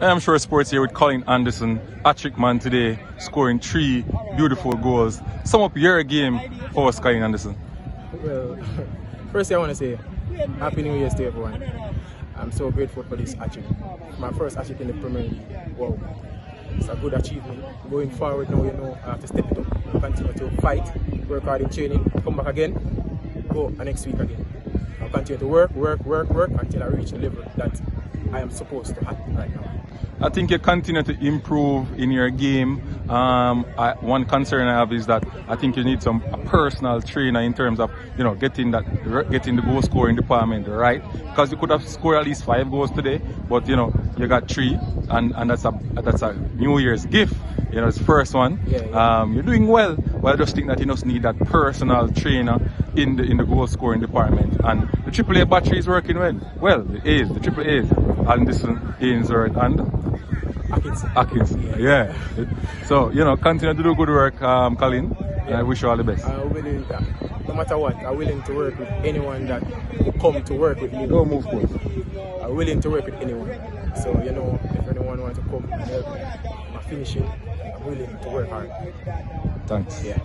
I'm sure sports here with Colin Anderson, hat-trick man today, scoring 3 beautiful goals. Sum up your game for us, Colin Anderson. Well, firstly I want to say Happy New Year to everyone. I'm so grateful for this hat-trick. My first hat-trick in the Premier League. Wow. It's a good achievement. Going forward now, I have to step it up, continue to fight, work hard in training, come back again, go next week again. I'll continue to work until I reach the level that I am supposed to have right now. I think you continue to improve in your game. One concern I have is that I think you need a personal trainer in terms of getting the goal scoring department right, because you could have scored at least 5 goals today, but you got 3, and that's a New Year's gift. It's the first one. Yeah. You're doing well, but I just think that you just need that personal trainer in the goal scoring department. And the AAA battery is working well. Well, the AAA is Anderson, Ainsworth, and Atkinson. Yeah. So, continue to do good work, Colin. Yeah. I wish you all the best. No matter what, I'm willing to work with anyone that will come to work with me. Don't move forward. I'm willing to work with anyone. So, if anyone wants to come and help my finishing, I'm willing to work hard. Thanks. Yeah.